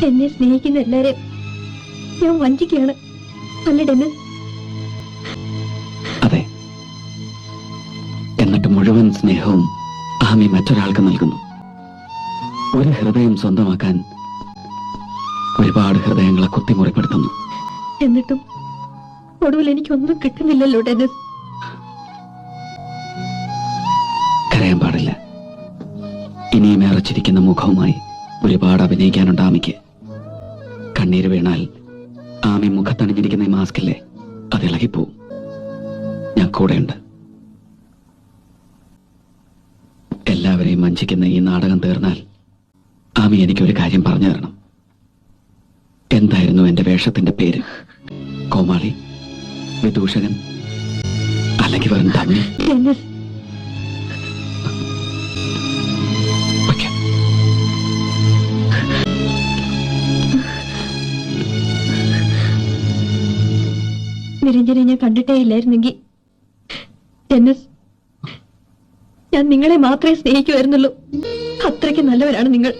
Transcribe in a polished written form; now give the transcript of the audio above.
എന്നെ സ്നേഹിക്കുന്ന എല്ലാരെയും ഞാൻ വഞ്ചിക്കുകയാണ് അല്ലേ ഡെന്നിസ്? അതെ. എന്നിട്ട് മുഴുവൻ സ്നേഹവും ആമി മറ്റൊരാൾക്ക് നൽകുന്നു. ഒരു ഹൃദയം സ്വന്തമാക്കാൻ ഒരുപാട് ഹൃദയങ്ങളെ കുത്തിമുറിപ്പെടുത്തുന്നു. എന്നിട്ടും ഒടുവിൽ എനിക്കൊന്നും കിട്ടുന്നില്ലല്ലോ ഡെന്നിസ്. കരയാൻ പാടില്ല. ഇനിയും ഏറച്ചിരിക്കുന്ന മുഖവുമായി ഒരുപാട് അഭിനയിക്കാനുണ്ട് ആമിക്ക്. കണ്ണീര് വീണാൽ ആമി മുഖത്തണിഞ്ഞിരിക്കുന്ന ഈ മാസ്കില്ലേ, അത് ഇളകിപ്പോവും. ഞാൻ കൂടെയുണ്ട്. എല്ലാവരെയും വഞ്ചിക്കുന്ന ഈ നാടകം തീർന്നാൽ ആമി എനിക്കൊരു കാര്യം പറഞ്ഞു തരണം. എന്തായിരുന്നു എന്റെ വേഷത്തിന്റെ പേര്? കോമാളി, വിദൂഷകൻ, അല്ലെങ്കിൽ വെറും തമ്മി? നിരഞ്ജനെ ഞാൻ കണ്ടിട്ടേ ഇല്ലായിരുന്നെങ്കിൽ ഡെന്നിസ്, ഞാൻ നിങ്ങളെ മാത്രമേ സ്നേഹിക്കുമായിരുന്നുള്ളൂ. അത്രയ്ക്ക് നല്ലവരാണ് നിങ്ങൾ.